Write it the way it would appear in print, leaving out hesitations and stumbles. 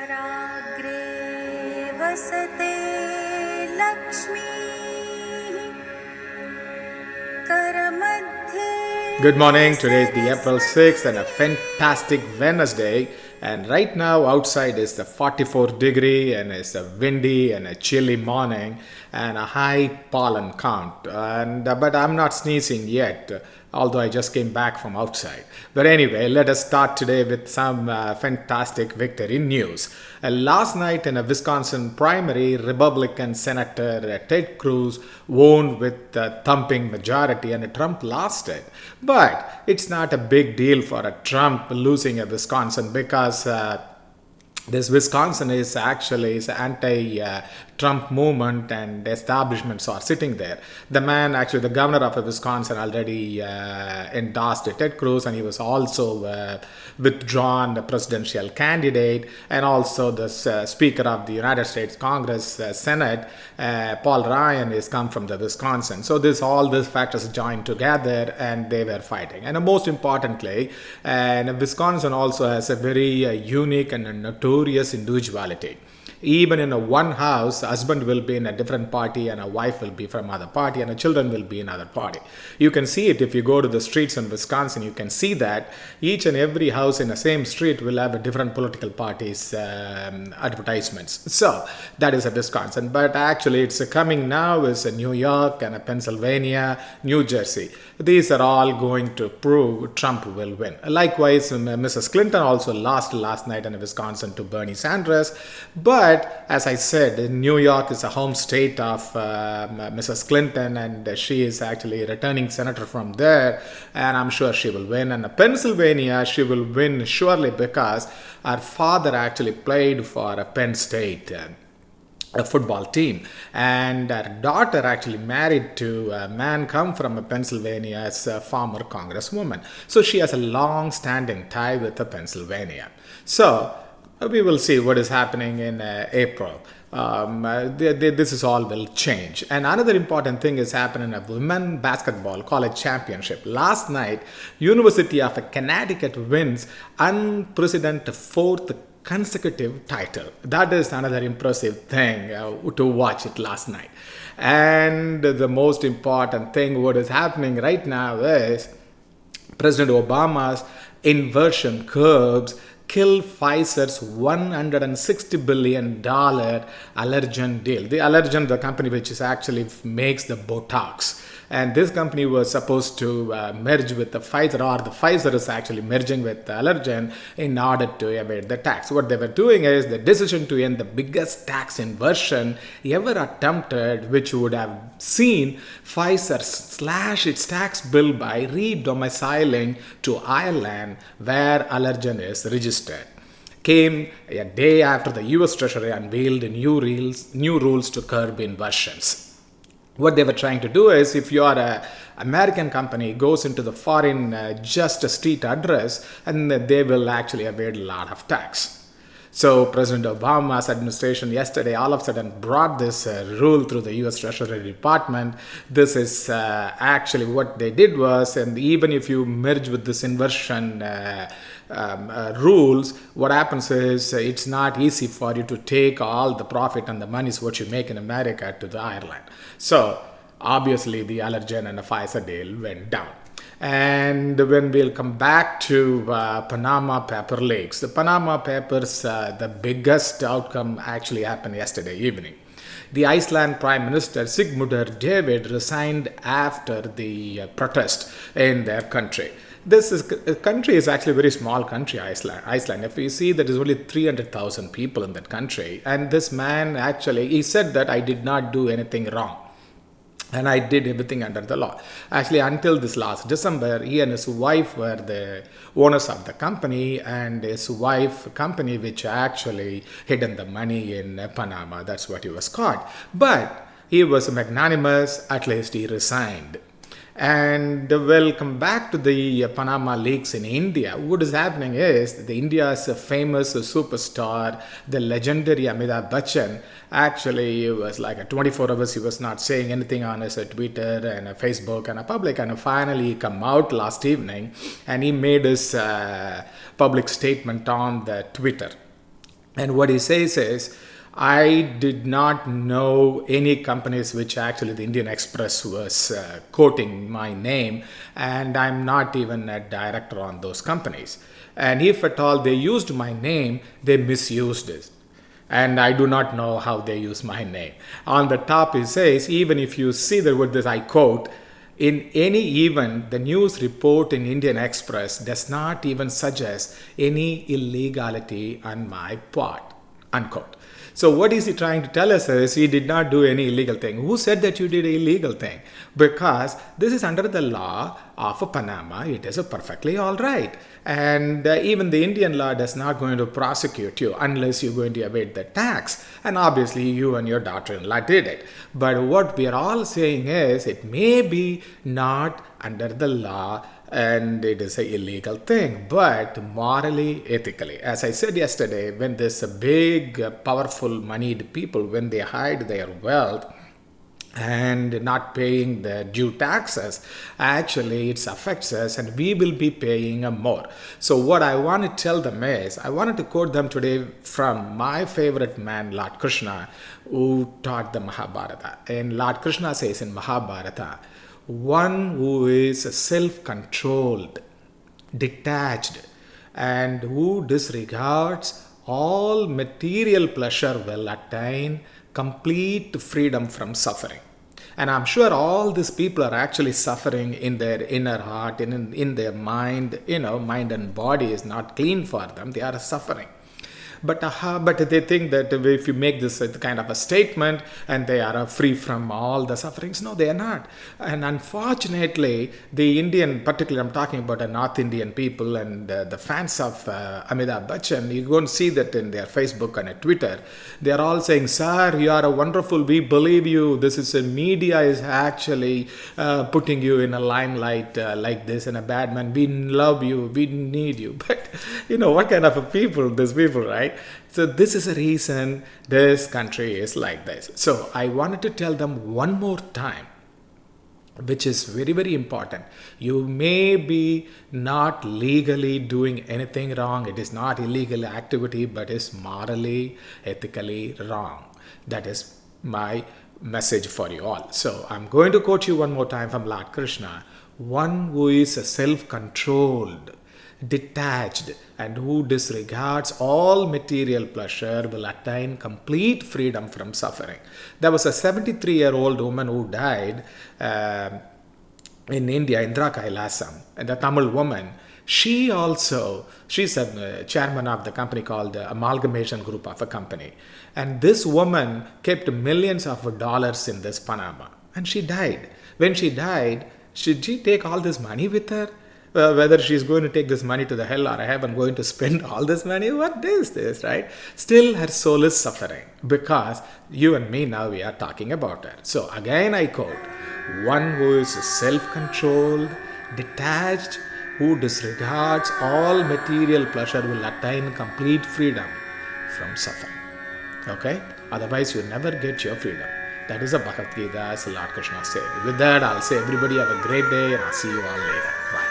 कराग्रे वसते Lakshmi करमध्ये. Good morning. Today is the April 6th and a fantastic Wednesday. And right now outside is the 44 degree and it's a windy and a chilly morning and a high pollen count. But I'm not sneezing yet, although I just came back from outside. But anyway, let us start today with some fantastic victory news. Last night in a Wisconsin primary, Republican Senator Ted Cruz won with a thumping majority and Trump lost it. But it's not a big deal for a Trump losing a Wisconsin because this Wisconsin is actually anti-Trump movement and establishments are sitting there. The man, actually the governor of Wisconsin already endorsed Ted Cruz, and he was also withdrawn the presidential candidate, and also the Speaker of the United States Congress, Senate, Paul Ryan is come from the Wisconsin. So all these factors joined together and they were fighting. And most importantly, Wisconsin also has a very unique and a notorious individuality. Even in a one house, husband will be in a different party and a wife will be from other party and a children will be in another party. You can see it if you go to the streets in Wisconsin. You can see that each and every house in the same street will have a different political parties advertisements. So that is a Wisconsin. But actually it's coming now is a New York and a Pennsylvania, New Jersey. These are all going to prove Trump will win. Likewise, Mrs. Clinton also lost last night in Wisconsin to Bernie Sanders. But as I said, New York is a home state of Mrs. Clinton, and she is actually a returning senator from there, and I'm sure she will win. And Pennsylvania, she will win surely because her father actually played for a Penn State a football team, and her daughter actually married to a man come from Pennsylvania as a former congresswoman. So she has a long-standing tie with Pennsylvania. So we will see what is happening in April. This is all will change. And another important thing is happening in a women basketball college championship. Last night, University of Connecticut wins unprecedented fourth consecutive title. That is another impressive thing to watch it last night. And the most important thing what is happening right now is President Obama's inversion curbs kill Pfizer's $160 billion Allergan deal. The Allergan, the company which is actually makes the Botox. And this company was supposed to merge with the Pfizer, or the Pfizer is actually merging with the Allergan in order to evade the tax. What they were doing is the decision to end the biggest tax inversion ever attempted, which would have seen Pfizer slash its tax bill by redomiciling to Iceland, where Allergan is registered. Came a day after the US Treasury unveiled new rules to curb inversions. What they were trying to do is, if you are an American company, goes into the foreign just a street address, and they will actually evade a lot of tax. So President Obama's administration yesterday all of a sudden brought this rule through the US Treasury Department. This is actually what they did was, and even if you merge with this inversion rules, what happens is it's not easy for you to take all the profit and the monies what you make in America to the Ireland. So obviously the Allergan and the Pfizer deal went down. And when we'll come back to Panama Paper leaks, the Panama Papers, the biggest outcome actually happened yesterday evening. The Iceland Prime Minister Sigmundur Davíð resigned after the protest in their country. This country is actually a very small country, Iceland. If you see, there is only 300,000 people in that country. And this man actually, he said that I did not do anything wrong. And I did everything under the law. Actually, until this last December, he and his wife were the owners of the company, and his wife company, which actually hidden the money in Panama. That's what he was caught. But he was magnanimous. At least he resigned. And we'll come back to the Panama leaks in India. What is happening is that India's famous superstar, the legendary Amitabh Bachchan, actually was like 24 hours he was not saying anything on his Twitter and Facebook and public, and finally he come out last evening and he made his public statement on the Twitter. And what he says is, I did not know any companies which actually the Indian Express was quoting my name, and I'm not even a director on those companies. And if at all they used my name, they misused it. And I do not know how they use my name. On the top it says, even if you see the word this, I quote, in any event, the news report in Indian Express does not even suggest any illegality on my part, unquote. So what is he trying to tell us is he did not do any illegal thing. Who said that you did an illegal thing? Because this is under the law of Panama. It is perfectly all right. And even the Indian law does not going to prosecute you unless you're going to evade the tax. And obviously you and your daughter-in-law did it. But what we are all saying is it may be not under the law and it is an illegal thing, but morally, ethically. As I said yesterday, when there's a big, powerful, moneyed people, when they hide their wealth and not paying the due taxes, actually it affects us and we will be paying more. So what I want to tell them is, I wanted to quote them today from my favorite man, Lord Krishna, who taught the Mahabharata. And Lord Krishna says in Mahabharata, one who is self-controlled, detached, and who disregards all material pleasure will attain complete freedom from suffering. And I'm sure all these people are actually suffering in their inner heart, in their mind. Mind and body is not clean for them. They are suffering. But they think that if you make this kind of a statement and they are free from all the sufferings, no, they are not. And unfortunately, the Indian, particularly I'm talking about the North Indian people and the fans of Amitabh Bachchan, you go and see that in their Facebook and Twitter, they are all saying, sir, you are a wonderful, we believe you, this is a media is actually putting you in a limelight like this, and a bad man, we love you, we need you. But what kind of a people, these people, right? So this is a reason this country is like this. So I wanted to tell them one more time, which is very, very important. You may be not legally doing anything wrong. It is not illegal activity, but is morally, ethically wrong. That is my message for you all. So I'm going to quote you one more time from Lord Krishna. One who is self-controlled, detached, and who disregards all material pleasure will attain complete freedom from suffering. There was a 73-year-old woman who died in India, Indra Kailasam, and the Tamil woman. She's a chairman of the company called Amalgamation Group of a company. And this woman kept millions of dollars in this Panama. And she died. When she died, should she take all this money with her? Whether she's going to take this money to the hell or heaven, going to spend all this money, what is this, right? Still her soul is suffering because you and me now we are talking about her. So again I quote, one who is self-controlled, detached, who disregards all material pleasure will attain complete freedom from suffering. Okay? Otherwise you never get your freedom. That is a Bhagavad Gita, as Lord Krishna said. With that, I'll say everybody have a great day and I'll see you all later. Bye.